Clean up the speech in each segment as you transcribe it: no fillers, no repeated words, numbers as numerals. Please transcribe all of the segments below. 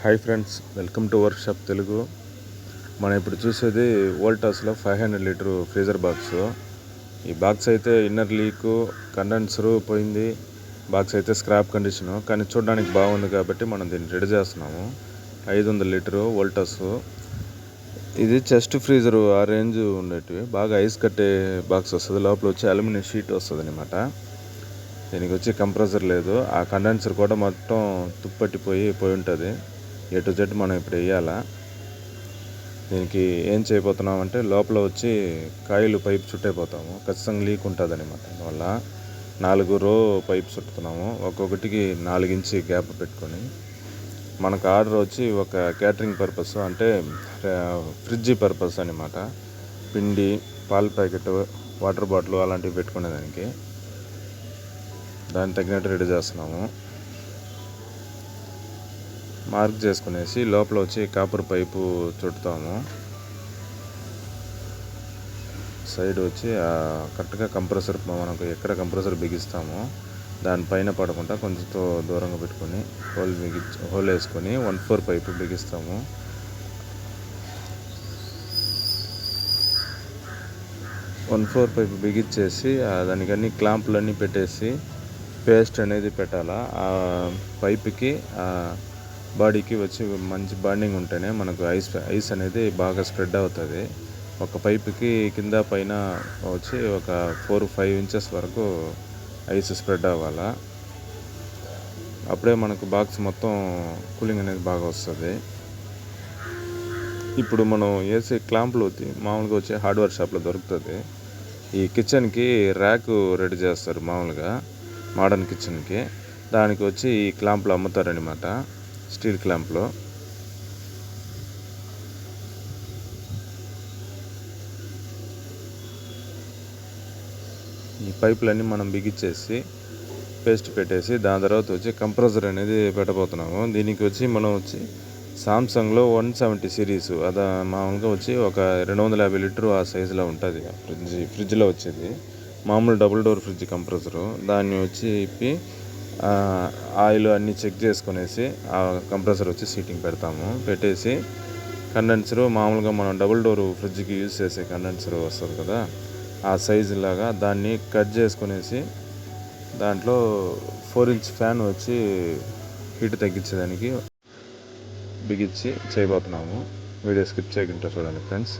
Hi friends, welcome to workshop Telugu. మనం ఇప్పుడు చూసేది వోల్టాస్లో 500 లీటర్ ఫ్రీజర్ బాక్స్. ఈ బాక్స్ అయితే ఇన్నర్ లీకు, కండెన్సరు పోయింది. బాక్స్ అయితే స్క్రాప్ కండిషను, కానీ చూడడానికి బాగుంది కాబట్టి మనం దీన్ని రెడీ చేస్తున్నాము. 500 లీటరు వోల్టాస్. ఇది చెస్ట్ ఫ్రీజరు ఆ రేంజ్ ఉండేటివి. బాగా ఐస్ కట్టే బాక్స్ వస్తుంది. లోపల వచ్చి అల్యూమినియం షీట్ వస్తుంది అనమాట. దీనికి వచ్చి కంప్రెసర్ లేదు. ఆ కండెన్సర్ కూడా మొత్తం తుప్పట్టిపోయి ఉంటుంది. ఏ టు జెడ్ మనం ఇప్పుడు వేయాలా. దీనికి ఏం చేయబోతున్నాం అంటే లోపల వచ్చి కాయిల్ పైప్ చుట్టైపోతాము. ఖచ్చితంగా లీక్ ఉంటుంది అనమాట. అందువల్ల 4 రో పైప్ చుట్టుతున్నాము. ఒక్కొక్కటికి 4 ఇంచి గ్యాప్ పెట్టుకొని. మనకు ఆర్డర్ వచ్చి ఒక క్యాటరింగ్ పర్పస్, అంటే ఫ్రిడ్జ్ పర్పస్ అనమాట. పిండి, పాల ప్యాకెట్, వాటర్ బాటిల్ అలాంటివి పెట్టుకునేదానికి. దానికి తగినట్టు రెడీ చేస్తున్నాము. మార్క్ చేసుకునేసి లోపల వచ్చి కాపర్ పైపు చుట్టుతాము. సైడ్ వచ్చి కరెక్ట్గా కంప్రెసర్, మనకు ఎక్కడ కంప్రెసర్ బిగిస్తామో దానిపైన పడకుండా కొంచెం దూరంగా పెట్టుకొని హోల్ వేసుకొని 1/4 పైపు బిగిస్తాము. పైపు బిగించేసి దానికి అన్ని క్లాంపులన్నీ పెట్టేసి పేస్ట్ అనేది పెట్టాలా. ఆ పైపుకి బాడీకి వచ్చి మంచి బాండింగ్ ఉంటేనే మనకు ఐస్ అనేది బాగా స్ప్రెడ్ అవుతుంది. ఒక పైపుకి కింద పైన వచ్చి ఒక 4-5 ఇంచెస్ వరకు ఐస్ స్ప్రెడ్ అవ్వాలా. అప్పుడే మనకు బాక్స్ మొత్తం కూలింగ్ అనేది బాగా వస్తుంది. ఇప్పుడు మనం వేసే క్లాంపులు మామూలుగా వచ్చి హార్డ్వేర్ షాప్లో దొరుకుతుంది. ఈ కిచెన్కి ర్యాక్ రెడీ చేస్తారు మామూలుగా, మోడర్న్ కిచెన్కి. దానికి వచ్చి ఈ క్లాంపులు అమ్ముతారనమాట, స్టీల్ క్లాంప్లో. ఈ పైపులన్నీ మనం బిగించేసి పేస్ట్ పెట్టేసి దాని తర్వాత వచ్చి కంప్రెసర్ అనేది పెట్టబోతున్నాము. దీనికి వచ్చి మనం వచ్చి సామ్సంగ్లో 170 సిరీస్, అది మామూలుగా వచ్చి ఒక 250 లీటరు ఆ సైజులో ఉంటుంది. ఫ్రిడ్జ్లో వచ్చేది మామూలు డబుల్ డోర్ ఫ్రిడ్జ్ కంప్రెసరు. దాన్ని వచ్చి ఇప్పి ఆయిల్ అన్నీ చెక్ చేసుకునేసి ఆ కంప్రెసర్ వచ్చి సీటింగ్ పెడతాము. పెట్టేసి కండెన్సరు మామూలుగా మనం డబుల్ డోర్ ఫ్రిడ్జ్కి యూజ్ చేసే కండెన్సర్ వస్తుంది కదా, ఆ సైజు లాగా దాన్ని కట్ చేసుకునేసి దాంట్లో 4 ఇంచ్ ఫ్యాన్ వచ్చి హీట్ తగ్గించేదానికి బిగించి చేయబోతున్నాము. వీడియో స్కిప్ చేయకుండా చూడండి ఫ్రెండ్స్.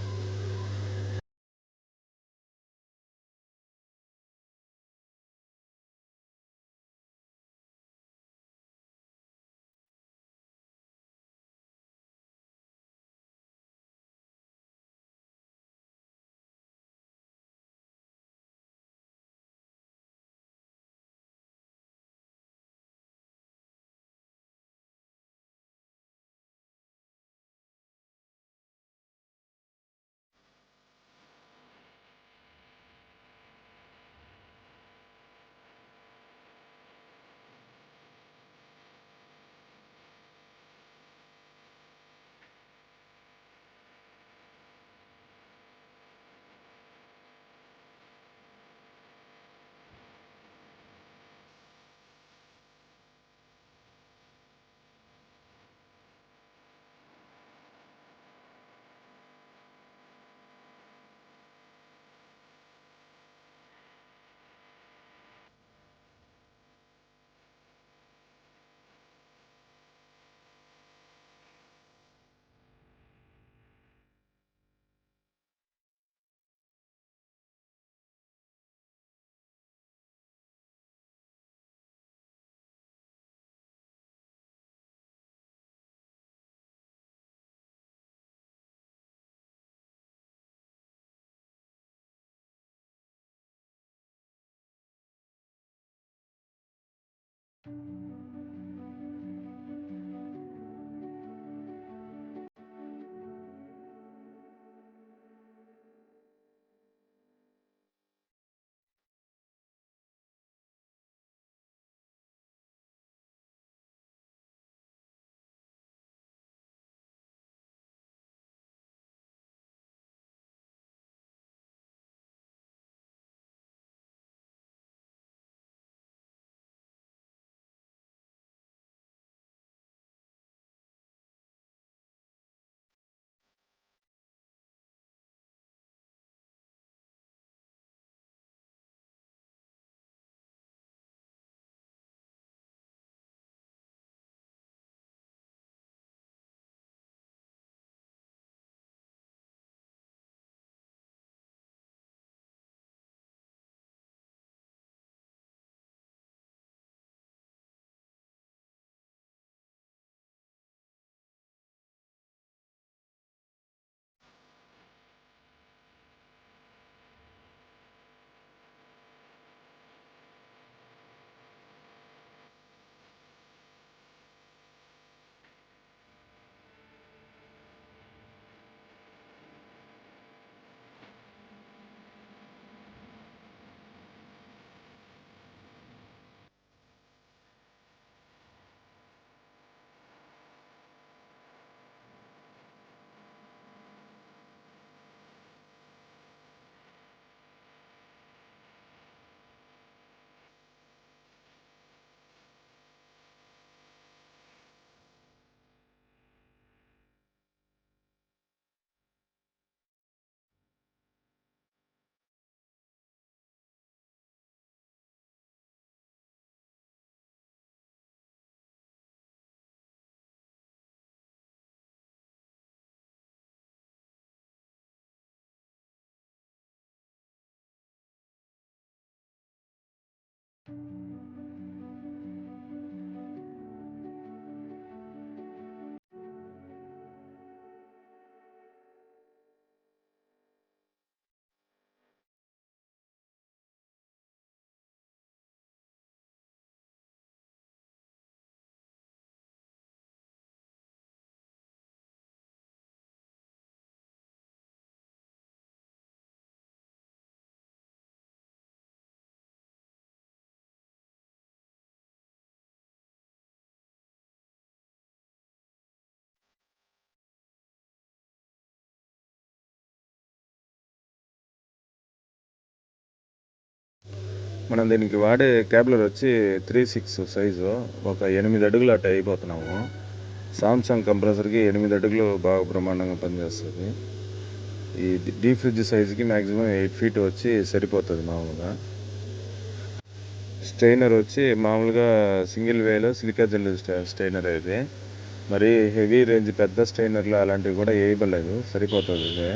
మనం దీనికి వాడే క్యాబ్లర్ వచ్చి 3.6 సైజు, ఒక 8 అడుగులు అట్ట అయిపోతున్నాము. సామ్సంగ్ కంప్రెసర్కి 8 అడుగులు బాగా బ్రహ్మాండంగా పనిచేస్తుంది. ఈ డీ ఫ్రిడ్జ్ సైజుకి మ్యాక్సిమం 8 ఫీట్ వచ్చి సరిపోతుంది మామూలుగా. స్ట్రైనర్ వచ్చి మామూలుగా సింగిల్ వేలో సిలికా జెల్ స్ట్రైనర్ అయితే, మరి హెవీ రేంజ్ పెద్ద స్ట్రైనర్లు అలాంటివి కూడా వేయబడలేదు, సరిపోతుంది ఇదే.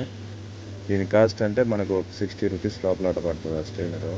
దీని కాస్ట్ అంటే మనకు ఒక 60 రూపీస్ లోపల అట పడుతుంది ఆ స్ట్రైనరు.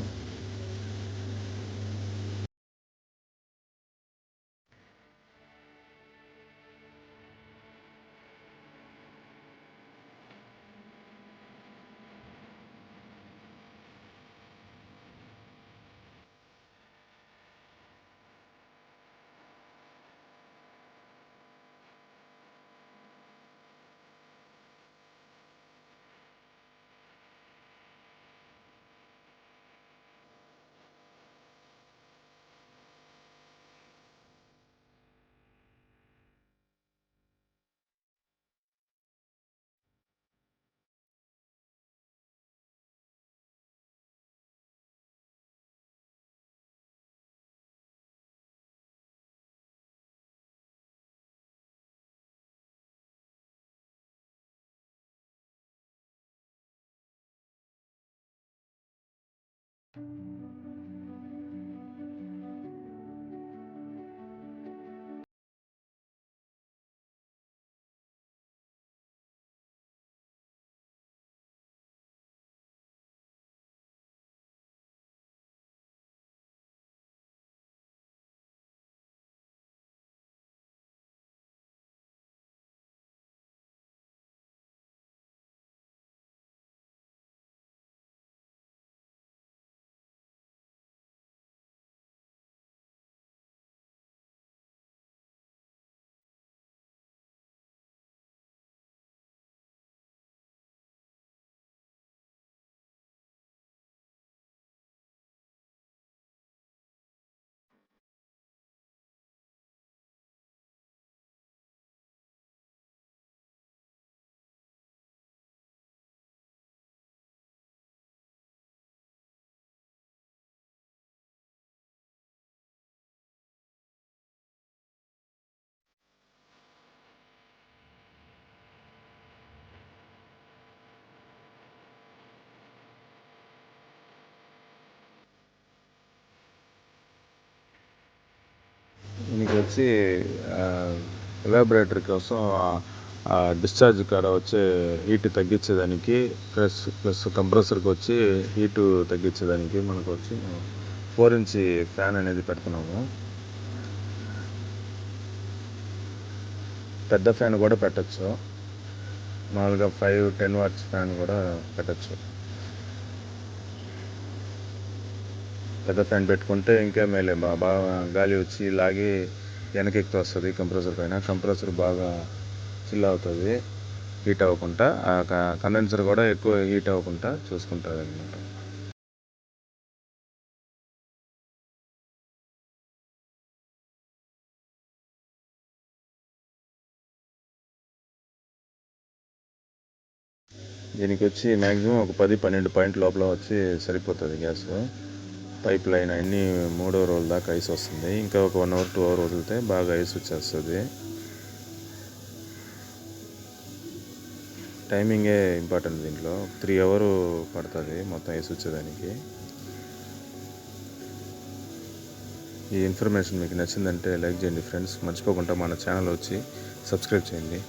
దీనికి వచ్చి ఎవాబరేటర్ కోసం డిశ్చార్జ్ కాడ వచ్చే హీట్ తగ్గించేదానికి, ప్లస్ కంప్రెసర్కి వచ్చి హీటు తగ్గించేదానికి మనకు వచ్చి 4 ఇంచ్ ఫ్యాన్ అనేది పెడుతున్నాము. పెద్ద ఫ్యాన్ కూడా పెట్టచ్చు, మామూలుగా 5-10 వాట్స్ ఫ్యాన్ కూడా పెట్టచ్చు. పెద్ద ఫ్యాన్ పెట్టుకుంటే ఇంకా మేలే, బాగా గాలి వచ్చి లాగి వెనకెక్కి వస్తుంది కంప్రెసర్ పైన. కంప్రెసర్ బాగా చిల్ అవుతుంది, హీట్ అవ్వకుండా. కండెన్సర్ కూడా ఎక్కువ హీట్ అవ్వకుండా చూసుకుంటుంది అనమాట. దీనికి వచ్చి మ్యాక్సిమం ఒక 10-12 పాయింట్ లోపల వచ్చి సరిపోతుంది గ్యాస్. పైప్ లైన్ అన్నీ 3వ రోజుల దాకా ఐస్ వస్తుంది. ఇంకా ఒక 1 అవర్ 2 అవర్ వదిలితే బాగా ఐస్ వచ్చేస్తుంది. టైమింగే ఇంపార్టెంట్ దీంట్లో. 3 అవర్ పడుతుంది మొత్తం ఐస్ వచ్చేదానికి. ఈ ఇన్ఫర్మేషన్ మీకు నచ్చిందంటే లైక్ చేయండి ఫ్రెండ్స్. మర్చిపోకుండా మన ఛానల్ వచ్చి సబ్స్క్రైబ్ చేయండి.